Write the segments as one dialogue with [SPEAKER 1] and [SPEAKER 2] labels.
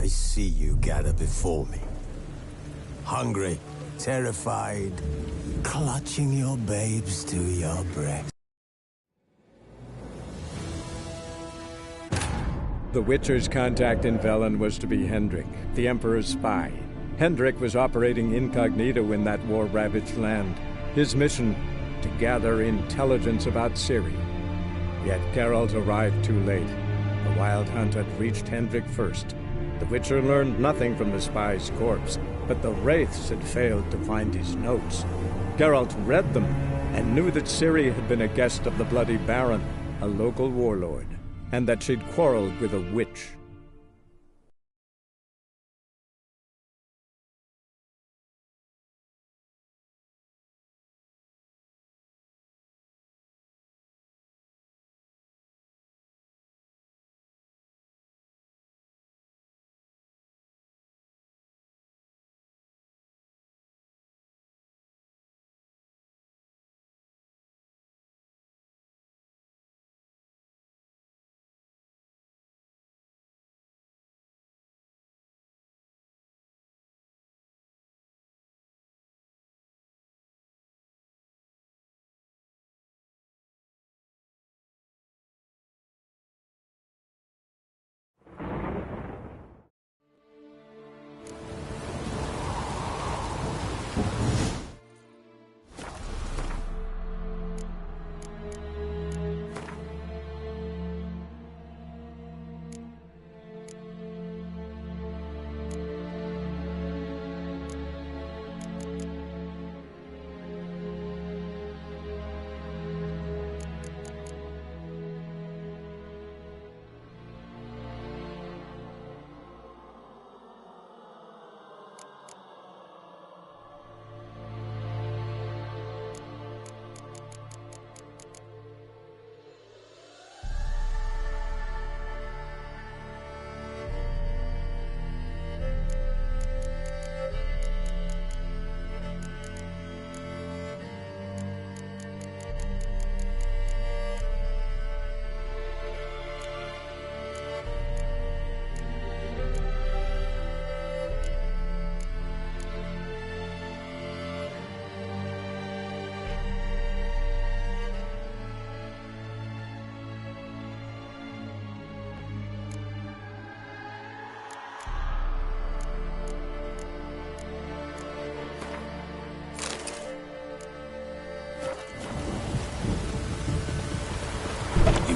[SPEAKER 1] I see you gather before me. Hungry, terrified, clutching your babes to your breast.
[SPEAKER 2] The Witcher's contact in Velen was to be Hendrik, the Emperor's spy. Hendrik was operating incognito in that war-ravaged land. His mission, to gather intelligence about Ciri. Yet Geralt arrived too late. The Wild Hunt had reached Hendrik first. The Witcher learned nothing from the spy's corpse, but the Wraiths had failed to find his notes. Geralt read them, and knew that Ciri had been a guest of the Bloody Baron, a local warlord, and that she'd quarreled with a witch.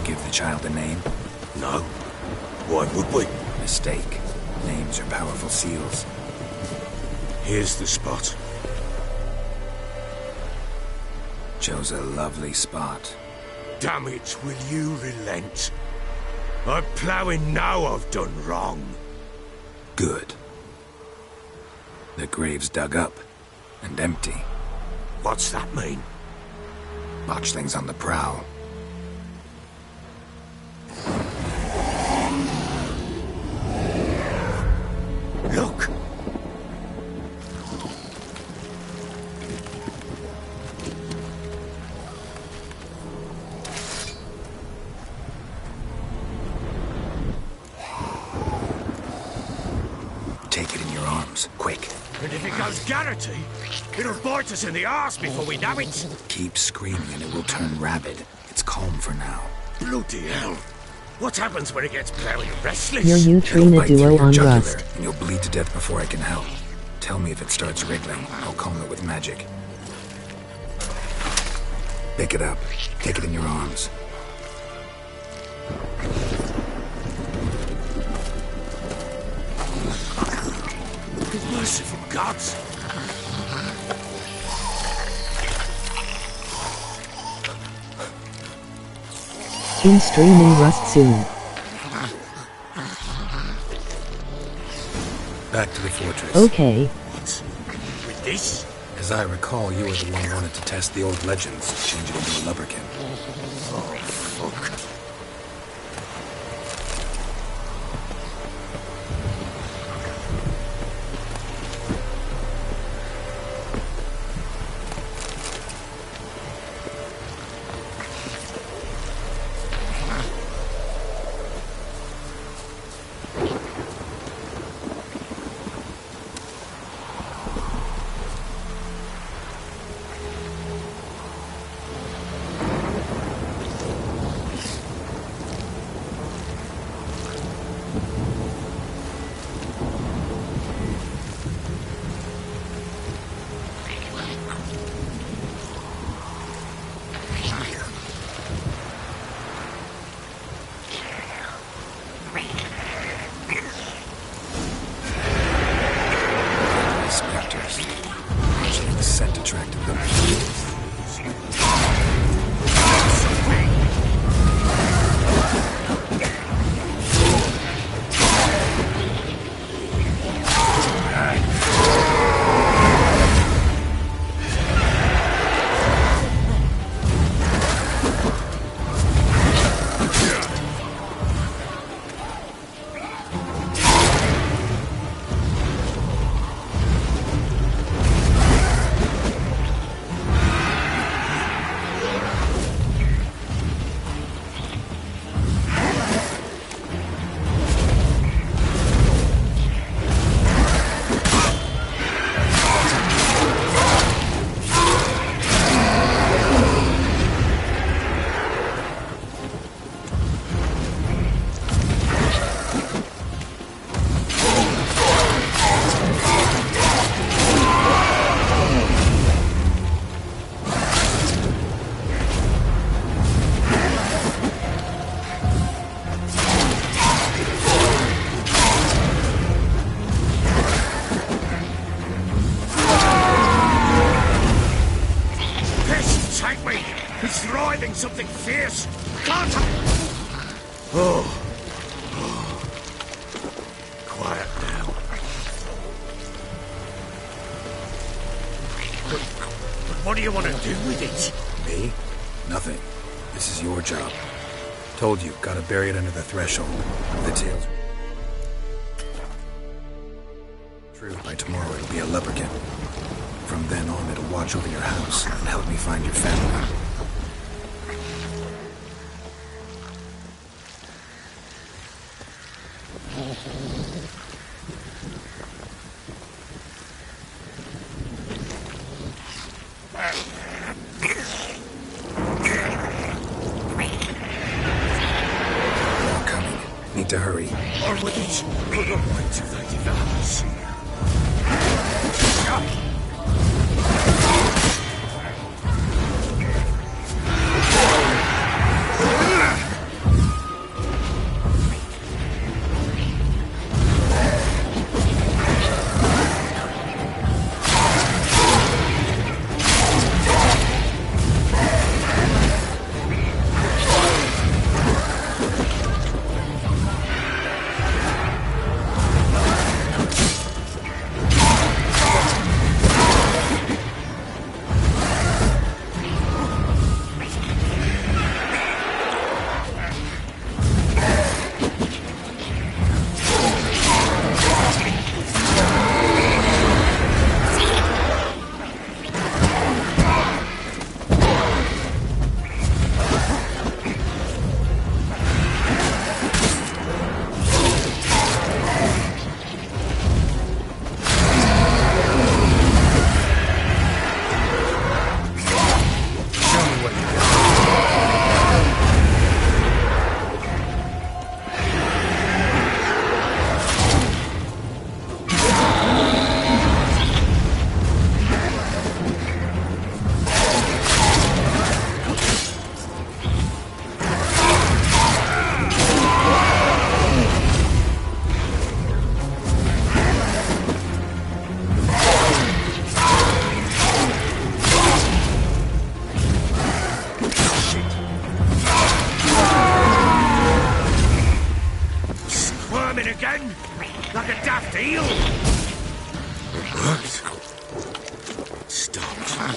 [SPEAKER 3] Give the child a name?
[SPEAKER 1] No. Why would we?
[SPEAKER 3] Mistake. Names are powerful seals.
[SPEAKER 1] Here's the spot.
[SPEAKER 3] Chose a lovely spot.
[SPEAKER 1] Damn it, will you relent? I'm ploughing now I've done wrong.
[SPEAKER 3] Good. The grave's dug up and empty.
[SPEAKER 1] What's that mean?
[SPEAKER 3] Botchlings on the prowl.
[SPEAKER 1] Look!
[SPEAKER 3] Take it in your arms, quick.
[SPEAKER 1] And if it goes Garrity, it'll bite us in the arse before we know it.
[SPEAKER 3] Keep screaming and it will turn rabid. It's calm for now.
[SPEAKER 1] Bloody hell. What happens when it gets very restless?
[SPEAKER 4] Your Neutrina duo on Rust.
[SPEAKER 3] And you'll bleed to death before I can help. Tell me if it starts wriggling. I'll calm it with magic. Pick it up. Take it in your arms.
[SPEAKER 1] Merciful gods!
[SPEAKER 4] In streaming Rust soon.
[SPEAKER 3] Back to the fortress.
[SPEAKER 4] Okay.
[SPEAKER 1] What? With this?
[SPEAKER 3] As I recall, you were the one who wanted to test the old legends, change it into a lubberkin.
[SPEAKER 1] Oh, fuck.
[SPEAKER 5] me! He's driving something fierce! Can't I? Oh. Quiet now. But what do you want to do with it?
[SPEAKER 3] Me? Nothing. This is your job. Told you, gotta bury it under the threshold. The tail's... True, by tomorrow it'll be a leprechaun. From then on, it'll watch over your house and help me find your family. They're coming. Need to hurry.
[SPEAKER 5] Or with it, put them right to the developers. Again? Like a daft eel? What? Stopped.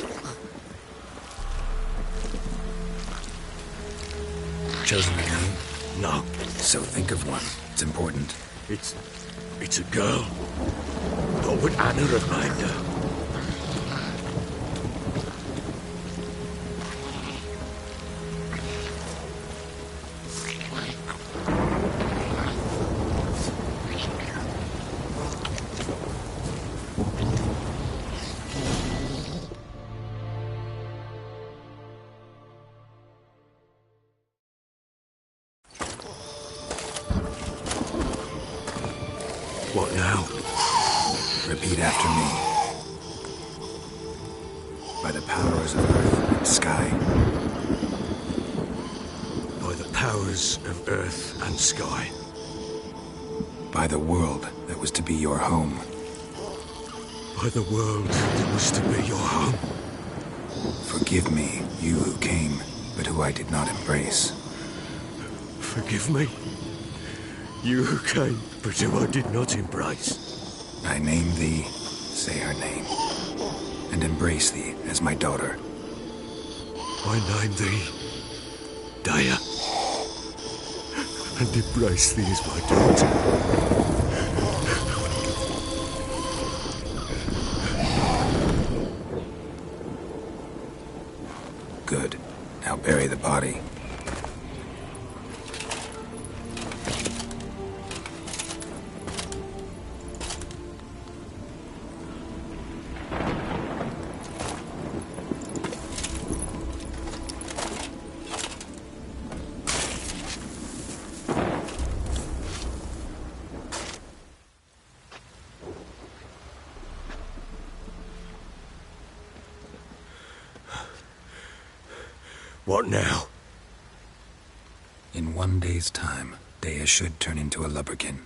[SPEAKER 3] Chosen a name?
[SPEAKER 5] No.
[SPEAKER 3] So think of one. It's important.
[SPEAKER 5] It's a girl. What would Anna remind her? What now?
[SPEAKER 3] Repeat after me. By the powers of earth and sky.
[SPEAKER 5] By the powers of earth and sky.
[SPEAKER 3] By the world that was to be your home.
[SPEAKER 5] By the world that was to be your home.
[SPEAKER 3] Forgive me, you who came, but who I did not embrace.
[SPEAKER 5] Forgive me. You who came, but who I did not embrace.
[SPEAKER 3] I name thee, say her name, and embrace thee as my daughter.
[SPEAKER 5] I name thee, Daya, and embrace thee as my daughter.
[SPEAKER 3] Good. Now bury the body.
[SPEAKER 5] What now?
[SPEAKER 3] In 1 day's time, Daya should turn into a lubberkin.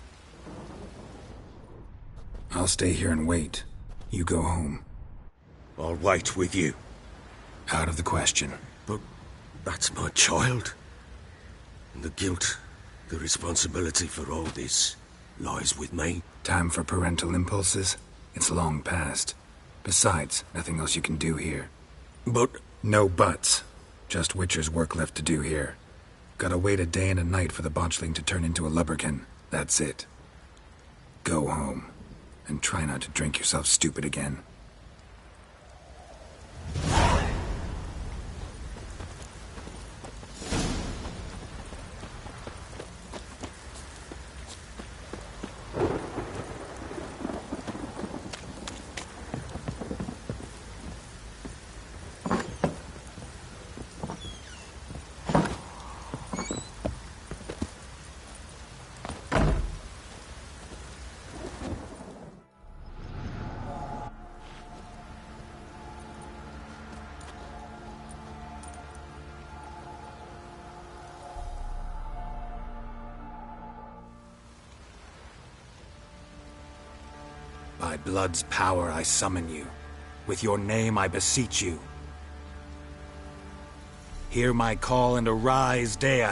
[SPEAKER 3] I'll stay here and wait. You go home.
[SPEAKER 5] I'll wait with you.
[SPEAKER 3] Out of the question.
[SPEAKER 5] But that's my child. And the guilt, the responsibility for all this lies with me.
[SPEAKER 3] Time for parental impulses? It's long past. Besides, nothing else you can do here.
[SPEAKER 5] But...
[SPEAKER 3] No buts. Just Witcher's work left to do here. Gotta wait a day and a night for the botchling to turn into a lubberkin. That's it. Go home. And try not to drink yourself stupid again. By blood's power I summon you. With your name I beseech you. Hear my call and arise, Dea.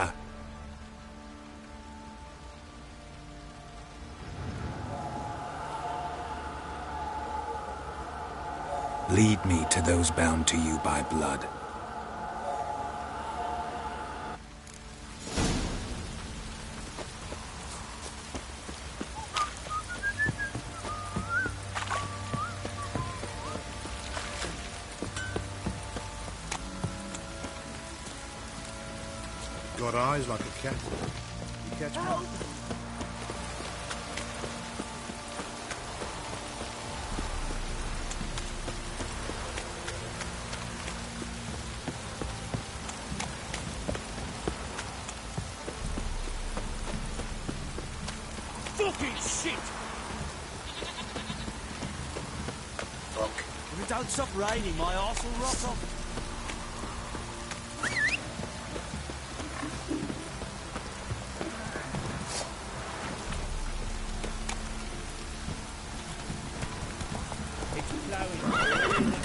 [SPEAKER 3] Lead me to those bound to you by blood.
[SPEAKER 6] Got eyes like a cat. You catch me?
[SPEAKER 7] Fucking shit! Fuck! If it don't stop raining, my arse will rot off.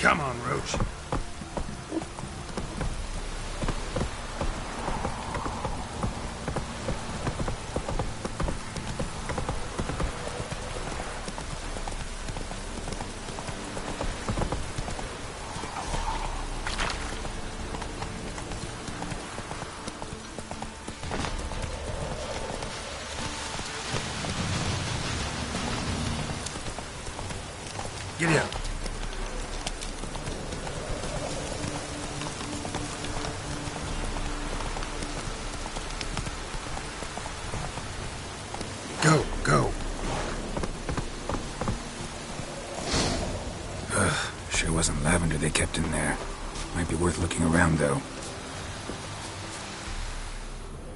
[SPEAKER 6] Come on, Roach. Giddy up. Go, go.
[SPEAKER 3] Sure wasn't lavender they kept in there. Might be worth looking around, though.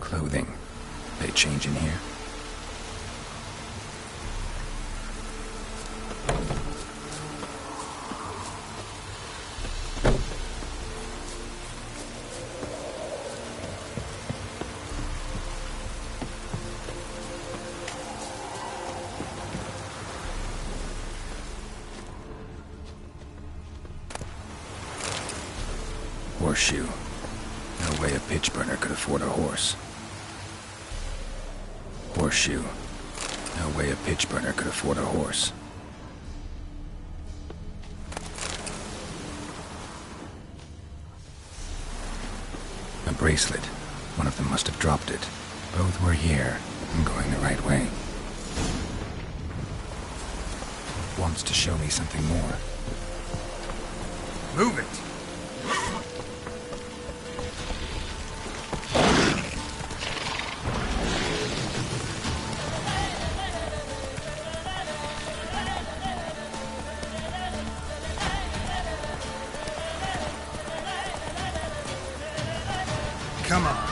[SPEAKER 3] Clothing. They change in here? Horseshoe. No way a pitch burner could afford a horse. Horseshoe. No way a pitch burner could afford a horse. A bracelet. One of them must have dropped it. Both were here. I'm going the right way. Wants to show me something more.
[SPEAKER 6] Move it. Come on.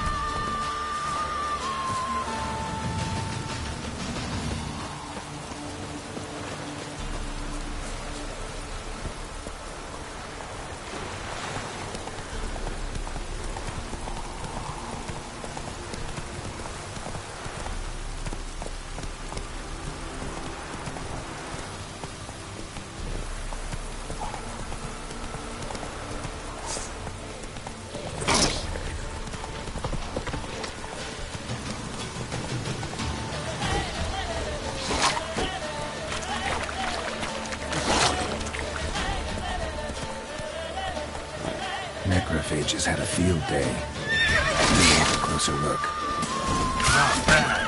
[SPEAKER 3] Necrophages had a field day. Let me have a closer look.
[SPEAKER 6] Not bad.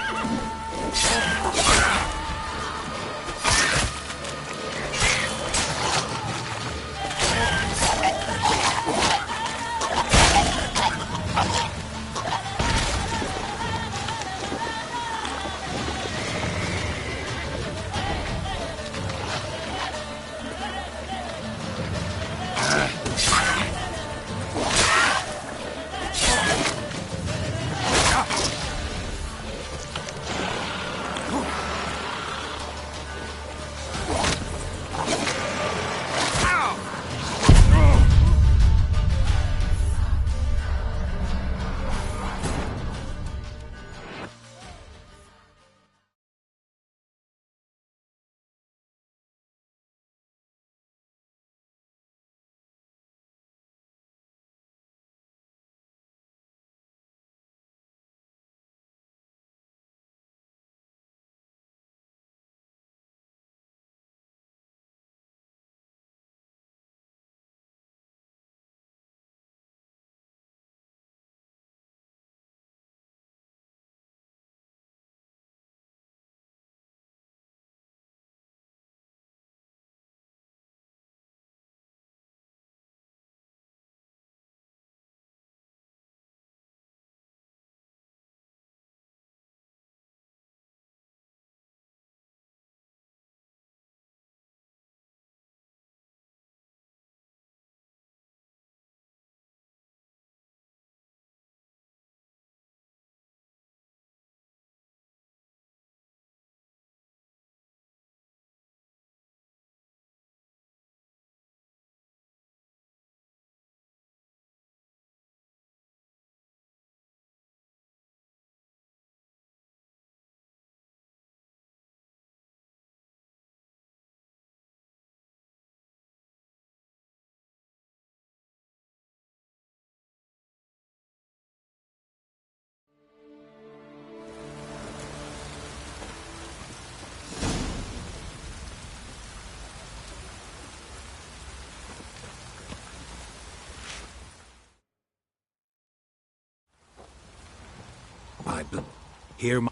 [SPEAKER 3] Hear my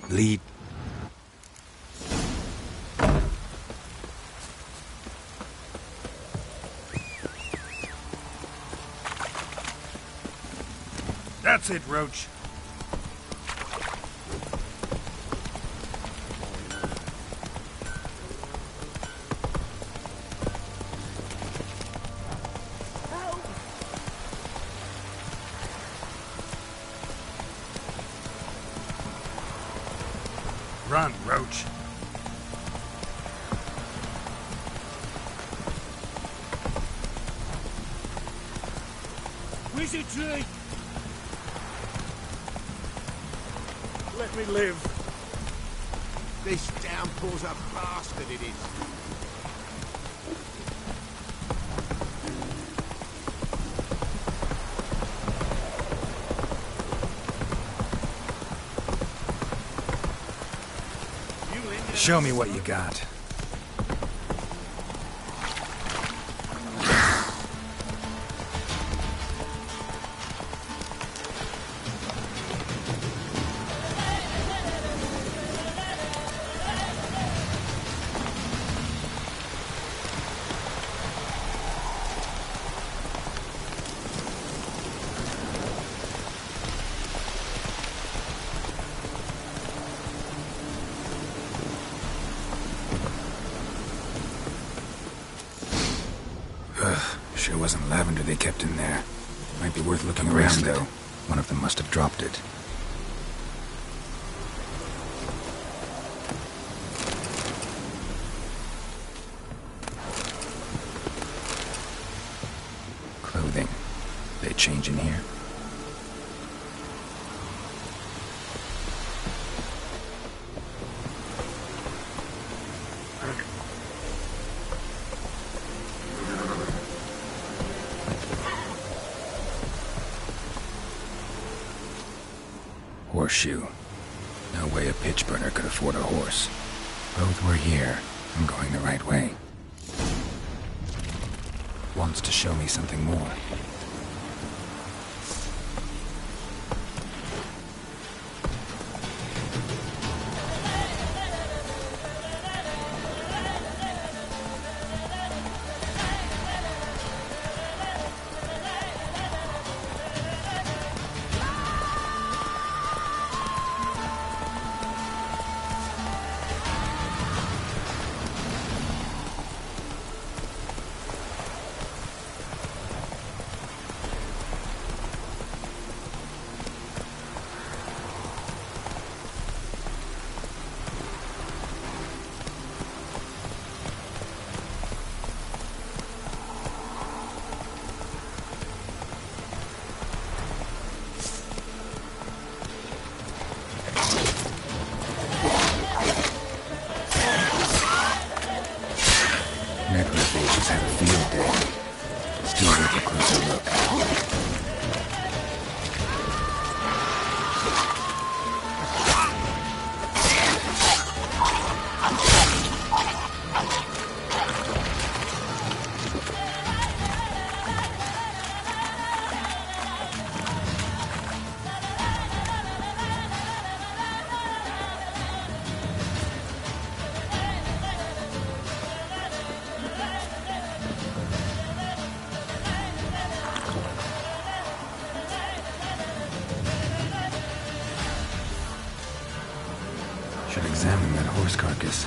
[SPEAKER 3] lead.
[SPEAKER 6] That's it, Roach. Run, Roach.
[SPEAKER 7] Where's your tree? Let me live.
[SPEAKER 1] This downpour's a bastard, it is.
[SPEAKER 6] Show me what you got.
[SPEAKER 3] Sure wasn't lavender they kept in there. Might be worth looking around, though. One of them must have dropped it. Clothing. They change in here? Horseshoe. No way a pitch burner could afford a horse. Both were here. I'm going the right way. Wants to show me something more. examine that horse carcass.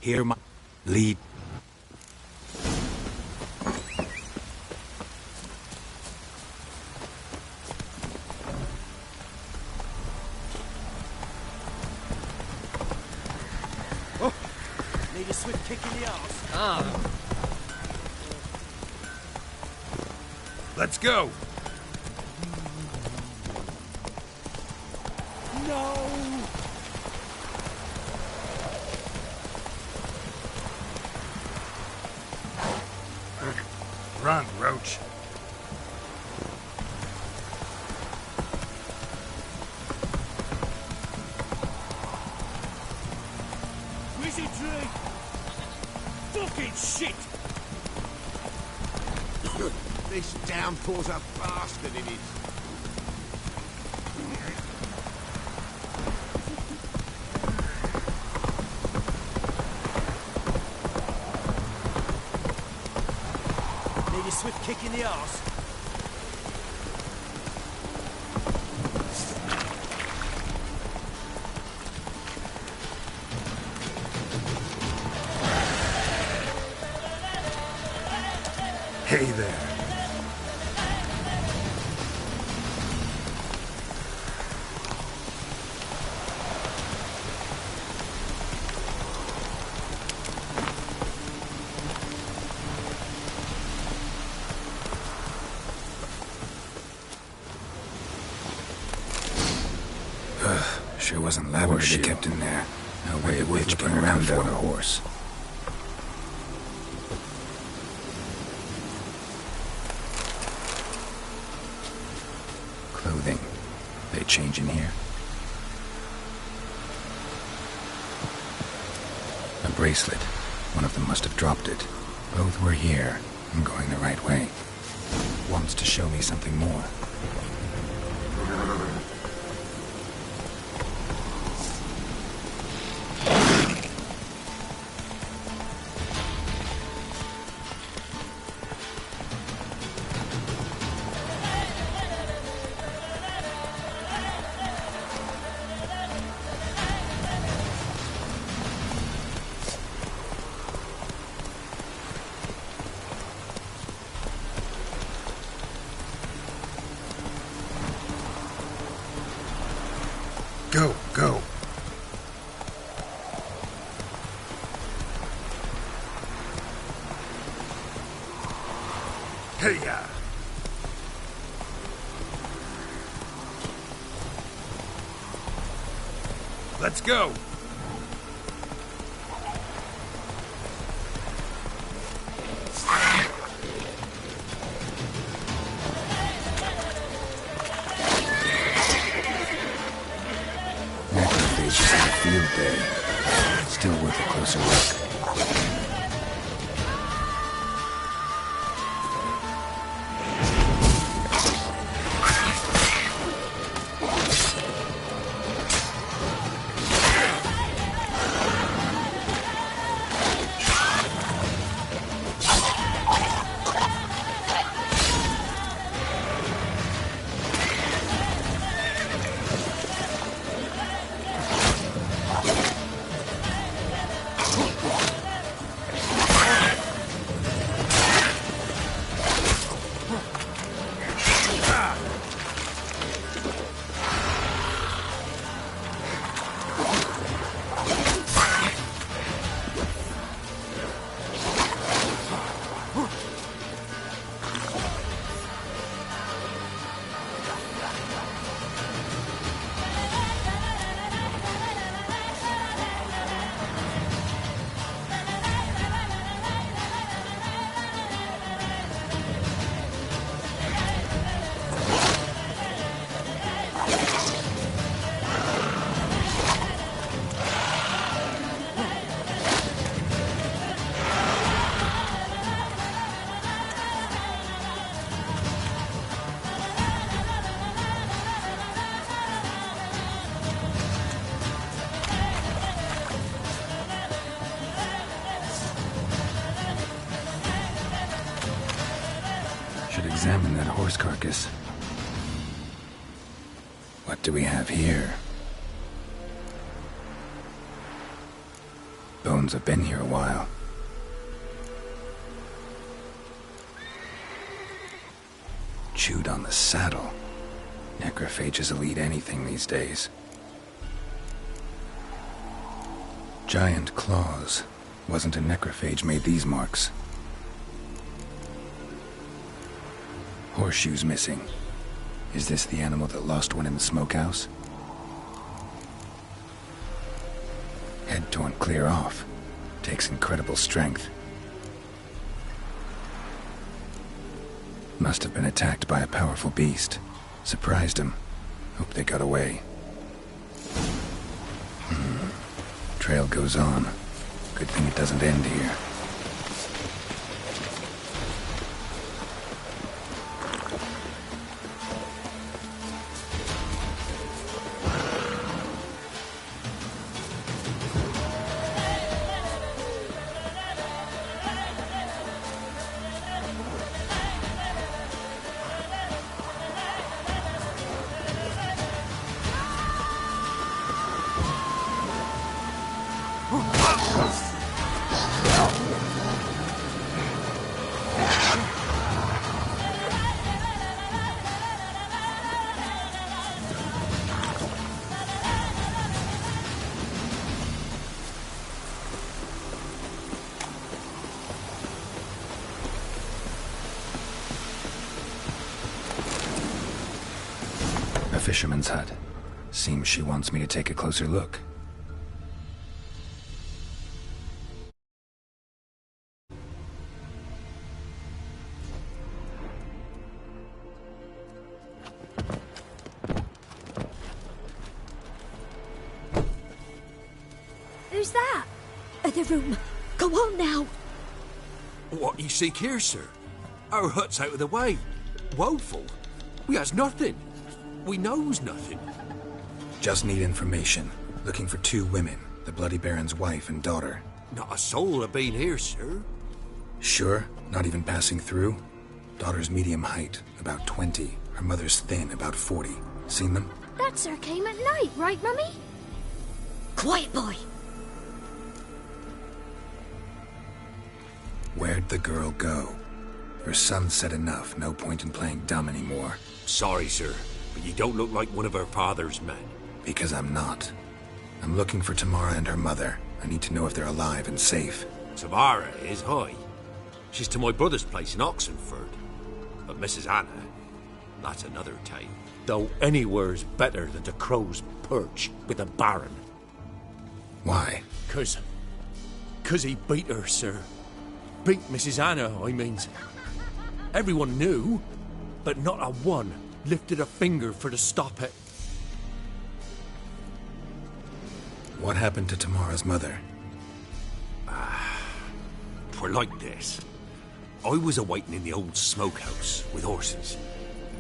[SPEAKER 3] Hear my lead.
[SPEAKER 7] kick in the arse.
[SPEAKER 6] Let's go.
[SPEAKER 7] No!
[SPEAKER 6] Run, Roach.
[SPEAKER 7] Wizardry! Fucking shit!
[SPEAKER 5] This downpour's a bastard, it is.
[SPEAKER 7] Need a swift kick in the arse.
[SPEAKER 6] Hey there.
[SPEAKER 3] Sure wasn't lavender they kept in there. No way a bitch came around on a horse. Clothing. They change in here? A bracelet. One of them must have dropped it. Both were here. I'm going the right way. Wants to show me something more.
[SPEAKER 6] Go, go. Hey-ya. Let's go.
[SPEAKER 3] Necrophages had a field day. Still worth a closer look. Should examine that horse carcass. What do we have here? Bones have been here a while. Chewed on the saddle. Necrophages will eat anything these days. Giant claws. Wasn't a necrophage made these marks. Horseshoes missing. Is this the animal that lost one in the smokehouse? Head torn clear off. Takes incredible strength. Must have been attacked by a powerful beast. Surprised him. Hope they got away. Trail goes on. Good thing it doesn't end here. Fisherman's hut. Seems she wants me to take a closer look.
[SPEAKER 8] Who's that? The room. Go on now.
[SPEAKER 6] What you seek here, sir? Our hut's out of the way. Woeful. We has nothing. We knows nothing.
[SPEAKER 3] Just need information. Looking for 2 women. The Bloody Baron's wife and daughter.
[SPEAKER 6] Not a soul have been here, sir.
[SPEAKER 3] Sure? Not even passing through? Daughter's medium height, about 20. Her mother's thin, about 40. Seen them?
[SPEAKER 8] That sir came at night, right, Mummy? Quiet, boy.
[SPEAKER 3] Where'd the girl go? Her son said enough. No point in playing dumb anymore.
[SPEAKER 6] Sorry, sir, but you don't look like one of her father's men.
[SPEAKER 3] Because I'm not. I'm looking for Tamara and her mother. I need to know if they're alive and safe.
[SPEAKER 6] Tamara is, hi. She's to my brother's place in Oxenford. But Mrs. Anna, that's another tale. Though anywhere's better than the Crow's Perch with the Baron.
[SPEAKER 3] Why?
[SPEAKER 6] 'Cause he beat her, sir. Beat Mrs. Anna, I means. Everyone knew, but not a one lifted a finger for to stop it.
[SPEAKER 3] What happened to Tamara's mother?
[SPEAKER 6] 'Twere like this. I was awaiting in the old smokehouse with horses.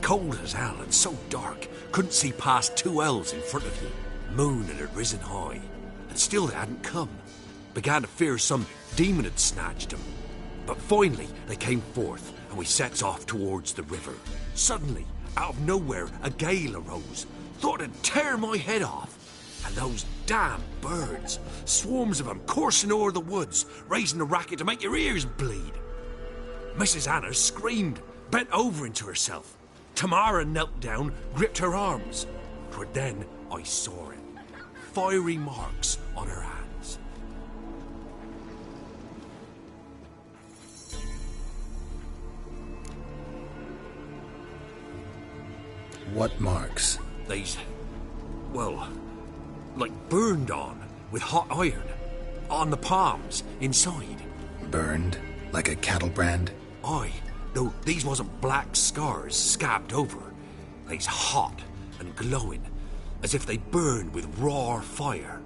[SPEAKER 6] Cold as hell and so dark, couldn't see past 2 ells in front of you. Moon had risen high, and still they hadn't come. Began to fear some demon had snatched them. But finally they came forth, and we sets off towards the river. Suddenly, out of nowhere, a gale arose. Thought it'd tear my head off. And those damn birds, swarms of them coursing o'er the woods, raising a racket to make your ears bleed. Mrs. Anna screamed, bent over into herself. Tamara knelt down, gripped her arms. 'Twere then I saw it. Fiery marks on her hands.
[SPEAKER 3] What marks?
[SPEAKER 6] These, well, like burned on with hot iron. On the palms, inside.
[SPEAKER 3] Burned? Like a cattle brand?
[SPEAKER 6] Aye, though these wasn't black scars scabbed over. They's hot and glowing, as if they burned with raw fire.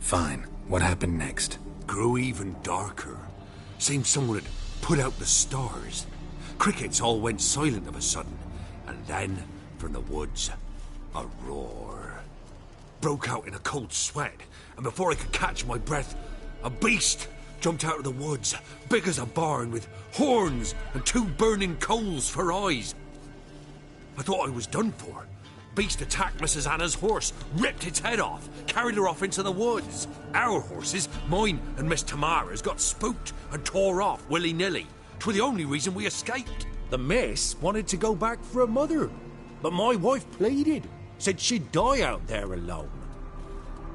[SPEAKER 3] Fine. What happened next?
[SPEAKER 6] Grew even darker. Seemed someone had put out the stars. Crickets all went silent of a sudden, and then, from the woods, a roar. Broke out in a cold sweat, and before I could catch my breath, a beast jumped out of the woods, big as a barn, with horns and 2 burning coals for eyes. I thought I was done for. Beast attacked Mrs. Anna's horse, ripped its head off, carried her off into the woods. Our horses, mine and Miss Tamara's, got spooked and tore off willy-nilly. 'Twere the only reason we escaped. The miss wanted to go back for her mother, but my wife pleaded, said she'd die out there alone.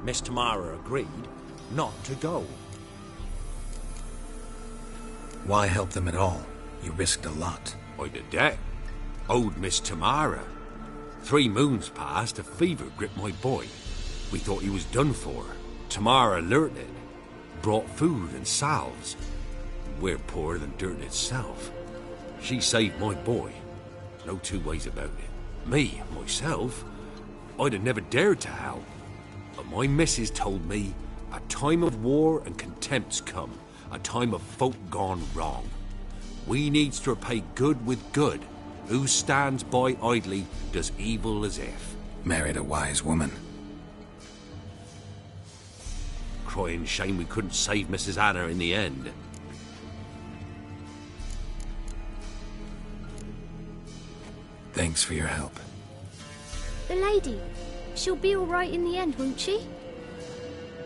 [SPEAKER 6] Miss Tamara agreed not to go.
[SPEAKER 3] Why help them at all? You risked a lot.
[SPEAKER 6] I did that. Owed Miss Tamara. 3 moons passed, a fever gripped my boy. We thought he was done for. Tamara alerted, brought food and salves. We're poorer than dirt itself. She saved my boy. No 2 ways about it. Me, myself, I'd have never dared to help. But my missus told me a time of war and contempt's come. A time of folk gone wrong. We needs to repay good with good. Who stands by idly does evil as if.
[SPEAKER 3] Married a wise woman.
[SPEAKER 6] Crying shame we couldn't save Mrs. Anna in the end.
[SPEAKER 3] Thanks for your help.
[SPEAKER 8] The lady. She'll be all right in the end, won't she?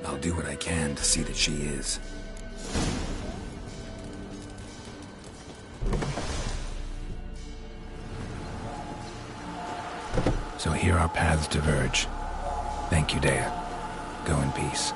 [SPEAKER 3] I'll do what I can to see that she is. So here our paths diverge. Thank you, Dea. Go in peace.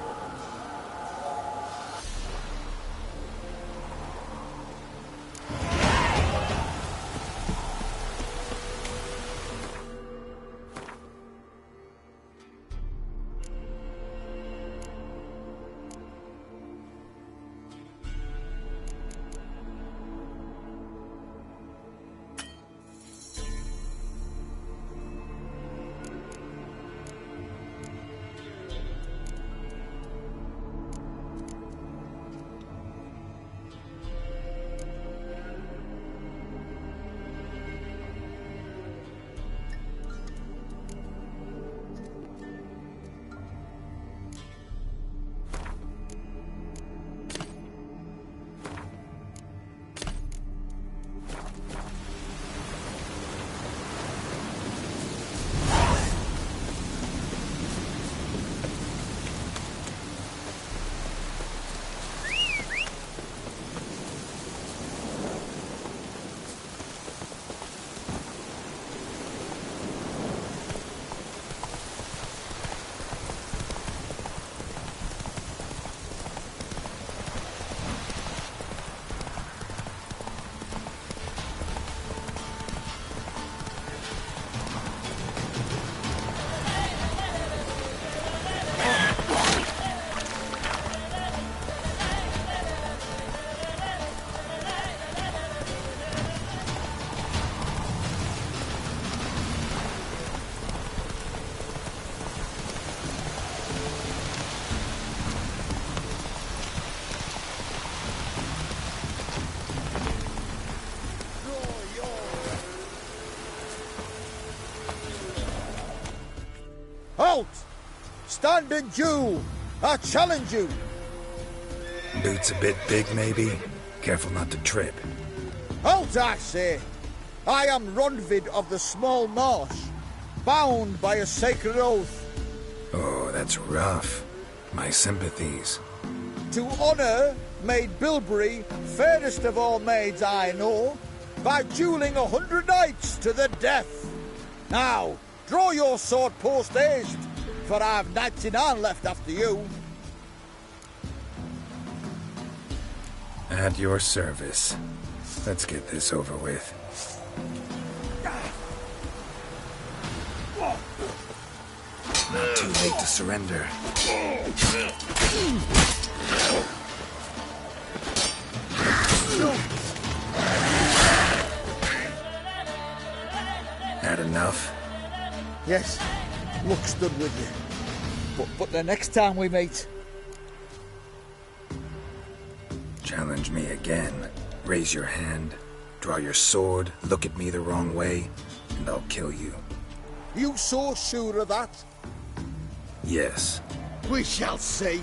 [SPEAKER 7] Halt! Standing Jew! I challenge you!
[SPEAKER 3] Boots a bit big, maybe? Careful not to trip.
[SPEAKER 7] Halt, I say! I am Ronvid of the Small Marsh, bound by a sacred oath.
[SPEAKER 3] Oh, that's rough. My sympathies.
[SPEAKER 7] To honour Maid Bilberry, fairest of all maids I know, by duelling 100 knights to the death. Now, draw your sword post haste, for I've 99 left after you.
[SPEAKER 3] At your service. Let's get this over with. Not too late to surrender. Had enough?
[SPEAKER 7] Yes, luck stood with you. But the next time we meet...
[SPEAKER 3] Challenge me again. Raise your hand, draw your sword, look at me the wrong way, and I'll kill you.
[SPEAKER 7] You so sure of that?
[SPEAKER 3] Yes.
[SPEAKER 7] We shall see.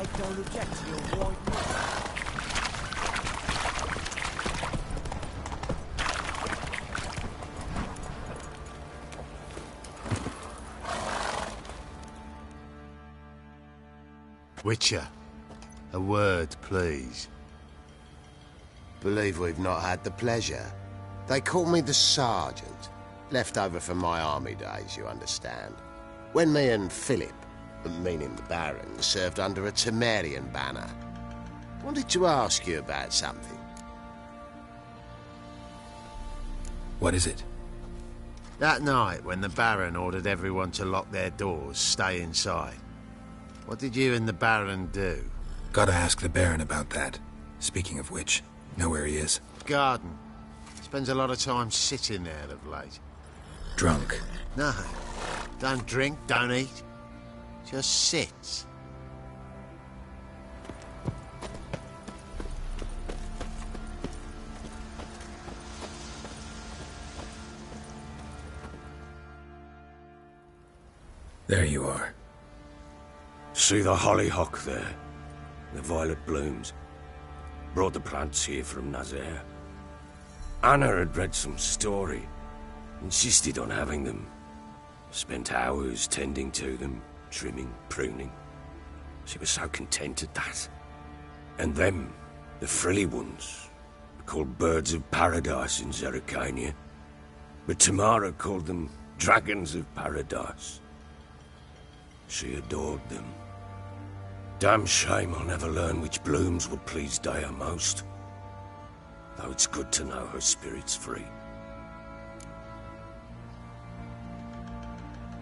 [SPEAKER 9] I don't object to your wine.
[SPEAKER 10] Witcher, a word, please.
[SPEAKER 5] Believe we've not had the pleasure. They call me the Sergeant. Left over from my army days, you understand. When me and Philip, meaning the Baron, served under a Temerian banner. Wanted to ask you about something.
[SPEAKER 3] What is it?
[SPEAKER 10] That night when the Baron ordered everyone to lock their doors, stay inside. What did you and the Baron do?
[SPEAKER 3] Gotta ask the Baron about that. Speaking of which, know where he is?
[SPEAKER 10] Garden. Spends a lot of time sitting there of late.
[SPEAKER 3] Drunk.
[SPEAKER 10] No. Don't drink, don't eat. Just sits.
[SPEAKER 3] There you are.
[SPEAKER 5] See the hollyhock there? The violet blooms. Brought the plants here from Nazaire. Anna had read some story. Insisted on having them. Spent hours tending to them, trimming, pruning. She was so content at that. And them, the frilly ones, called birds of paradise in Zerrikania. But Tamara called them dragons of paradise. She adored them. Damn shame I'll never learn which blooms would please Dea most. Though it's good to know her spirit's free.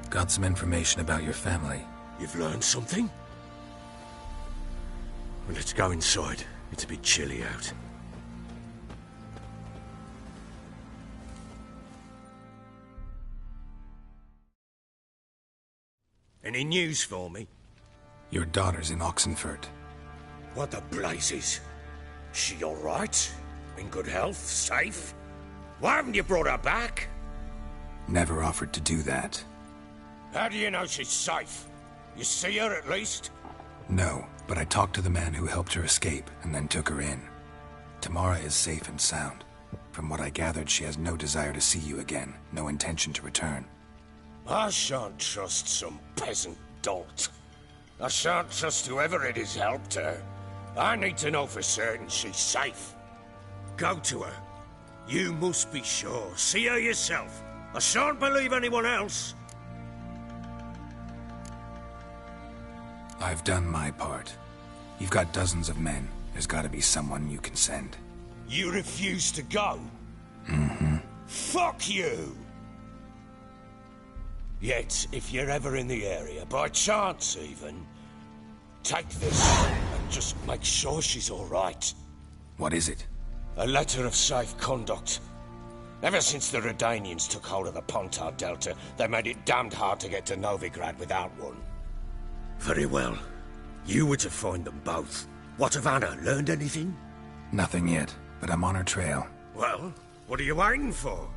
[SPEAKER 3] Got some information about your family.
[SPEAKER 5] You've learned something? Well, let's go inside. It's a bit chilly out. Any news for me?
[SPEAKER 3] Your daughter's in Oxenfurt.
[SPEAKER 5] What the blazes? She all right? In good health? Safe? Why haven't you brought her back?
[SPEAKER 3] Never offered to do that.
[SPEAKER 5] How do you know she's safe? You see her at least?
[SPEAKER 3] No, but I talked to the man who helped her escape and then took her in. Tamara is safe and sound. From what I gathered, she has no desire to see you again, no intention to return.
[SPEAKER 5] I shan't trust some peasant dolt. I shan't trust whoever it is helped her. I need to know for certain she's safe. Go to her. You must be sure. See her yourself. I shan't believe anyone else.
[SPEAKER 3] I've done my part. You've got dozens of men. There's gotta be someone you can send.
[SPEAKER 5] You refuse to go?
[SPEAKER 3] Mm-hmm.
[SPEAKER 5] Fuck you! Yet, if you're ever in the area, by chance even, take this and just make sure she's all right.
[SPEAKER 3] What is it?
[SPEAKER 5] A letter of safe conduct. Ever since the Redanians took hold of the Pontar Delta, they made it damned hard to get to Novigrad without one. Very well. You were to find them both. What of Anna? Learned anything?
[SPEAKER 3] Nothing yet, but I'm on her trail.
[SPEAKER 5] Well, what are you waiting for?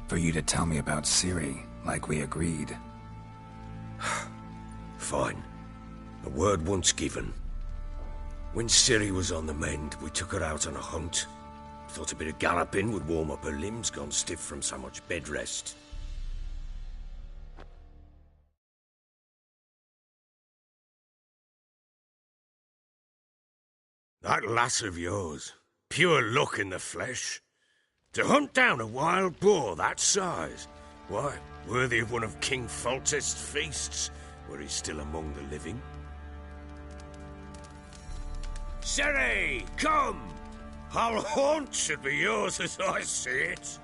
[SPEAKER 3] For you to tell me about Ciri, like we agreed.
[SPEAKER 5] Fine. A word once given. When Ciri was on the mend, we took her out on a hunt. Thought a bit of galloping would warm up her limbs, gone stiff from so much bed rest. That lass of yours, pure luck in the flesh. To hunt down a wild boar that size, why, worthy of one of King Foltest's feasts, were he still among the living. Ciri, come! Whole haunt should be yours as I see it.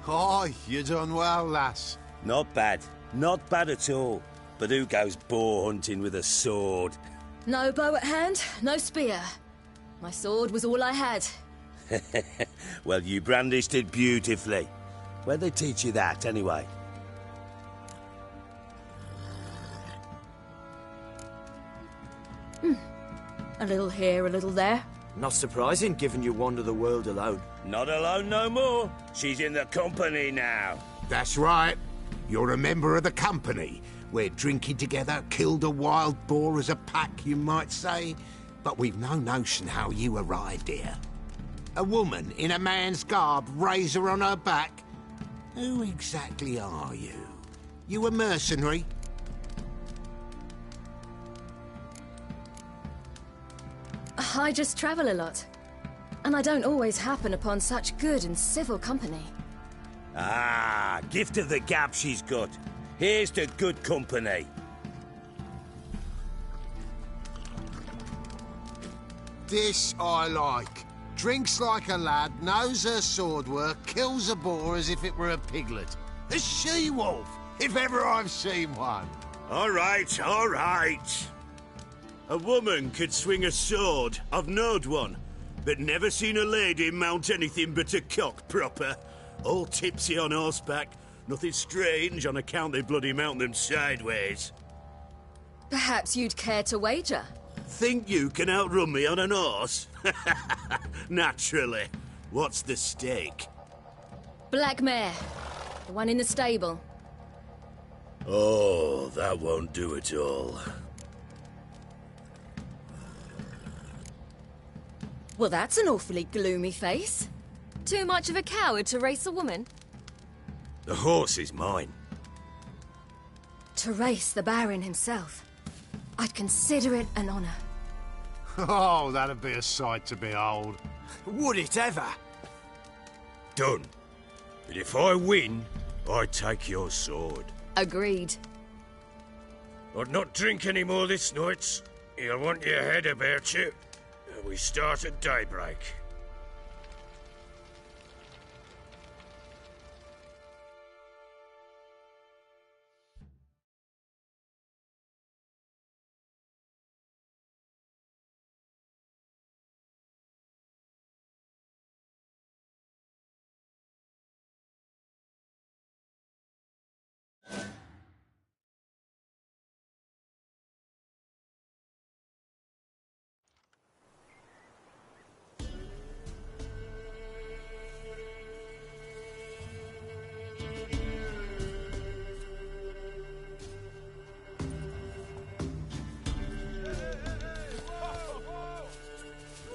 [SPEAKER 10] Aye, you done well, lass.
[SPEAKER 11] Not bad. Not bad at all. But who goes boar hunting with a sword?
[SPEAKER 12] No bow at hand, no spear. My sword was all I had.
[SPEAKER 11] Well, you brandished it beautifully. Where'd they teach you that, anyway?
[SPEAKER 12] A little here, a little there.
[SPEAKER 9] Not surprising, given you wander the world alone.
[SPEAKER 11] Not alone no more. She's in the company now.
[SPEAKER 6] That's right. You're a member of the company.
[SPEAKER 13] We're drinking together, killed a wild boar as a pack, you might say. But we've no notion how you arrived here. A woman in a man's garb, razor on her back. Who exactly are you? You a mercenary?
[SPEAKER 12] I just travel a lot. And I don't always happen upon such good and civil company.
[SPEAKER 11] Ah, gift of the gab she's got. Here's to good company.
[SPEAKER 13] This I like. Drinks like a lad, knows her sword work, kills a boar as if it were a piglet. A she-wolf, if ever I've seen one.
[SPEAKER 11] All right, all right. A woman could swing a sword. I've knowed one. But never seen a lady mount anything but a cock proper. All tipsy on horseback. Nothing strange on account they bloody mount them sideways.
[SPEAKER 12] Perhaps you'd care to wager?
[SPEAKER 11] Think you can outrun me on an horse? Naturally. What's the stake?
[SPEAKER 12] Black mare. The one in the stable.
[SPEAKER 11] Oh, that won't do at all.
[SPEAKER 12] Well, that's an awfully gloomy face.
[SPEAKER 14] Too much of a coward to race a woman?
[SPEAKER 5] The horse is mine.
[SPEAKER 12] To race the Baron himself. I'd consider it an honor.
[SPEAKER 10] Oh, that'd be a sight to behold.
[SPEAKER 9] Would it ever?
[SPEAKER 5] Done. But if I win, I take your sword.
[SPEAKER 12] Agreed.
[SPEAKER 5] I'd not drink any more this night. You'll want your head about you. We start at daybreak.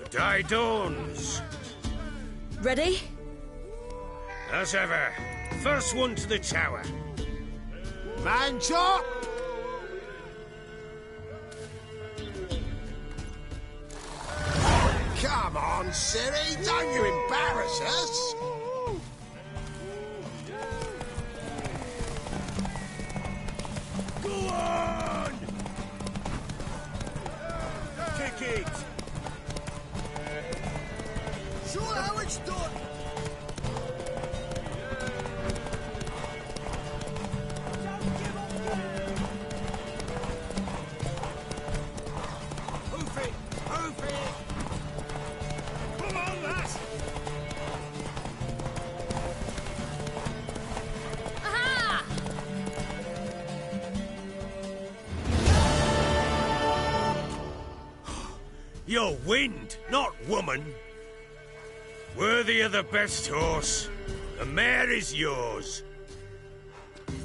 [SPEAKER 5] The day dawns.
[SPEAKER 12] Ready?
[SPEAKER 5] As ever, first one to the tower.
[SPEAKER 13] Man chop! Come on, Siri, don't you embarrass us!
[SPEAKER 5] Go on! Kick it!
[SPEAKER 7] Show how it's done!
[SPEAKER 5] Hoof it! Hoof it! Come on, lass!
[SPEAKER 14] Aha!
[SPEAKER 5] You're wind, not woman. Worthy of the best horse. The mare is yours.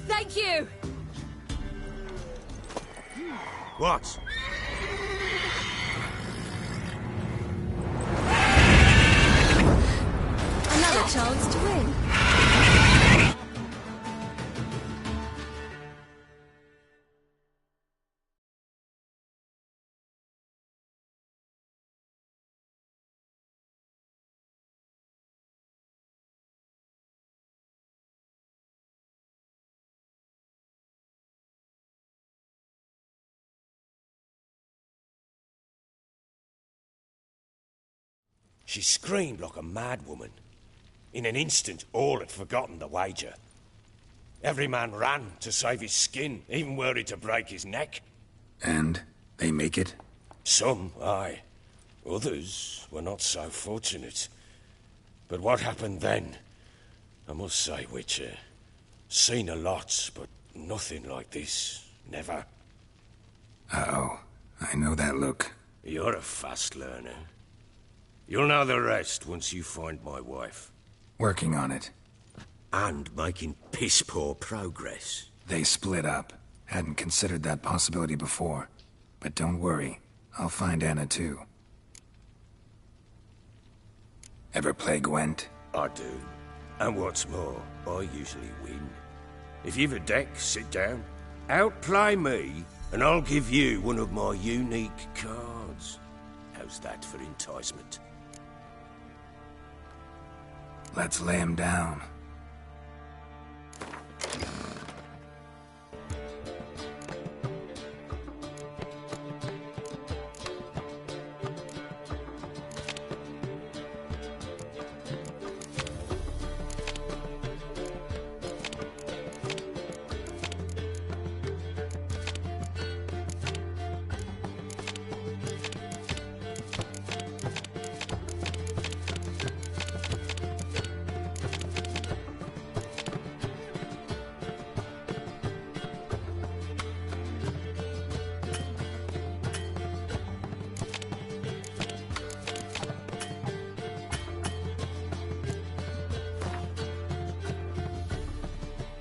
[SPEAKER 14] Thank you!
[SPEAKER 5] What?
[SPEAKER 12] Another chance to win.
[SPEAKER 5] She screamed like a mad woman. In an instant, all had forgotten the wager. Every man ran to save his skin, even were it to break his neck.
[SPEAKER 3] And they make it?
[SPEAKER 5] Some, aye. Others were not so fortunate. But what happened then? I must say, Witcher, seen a lot, but nothing like this. Never.
[SPEAKER 3] Uh-oh. I know that look.
[SPEAKER 5] You're a fast learner. You'll know the rest once you find my wife.
[SPEAKER 3] Working on it.
[SPEAKER 5] And making piss-poor progress.
[SPEAKER 3] They split up. Hadn't considered that possibility before. But don't worry, I'll find Anna too. Ever play Gwent?
[SPEAKER 5] I do. And what's more, I usually win. If you've a deck, sit down. Outplay me, and I'll give you one of my unique cards. How's that for enticement?
[SPEAKER 3] Let's lay him down.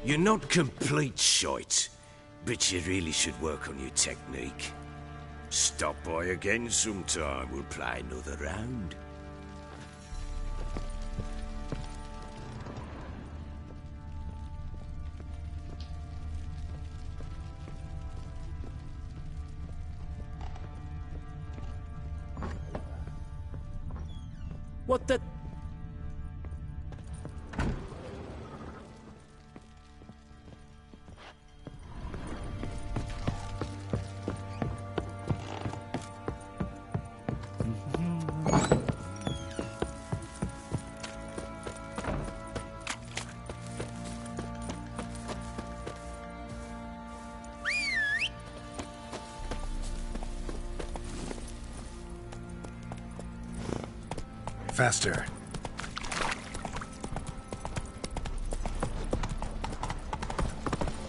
[SPEAKER 5] You're not complete shite, but you really should work on your technique. Stop by again sometime, we'll play another round.
[SPEAKER 9] What the...
[SPEAKER 3] Faster.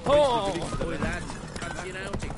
[SPEAKER 9] Oh, boy, lad. Fancy an outing?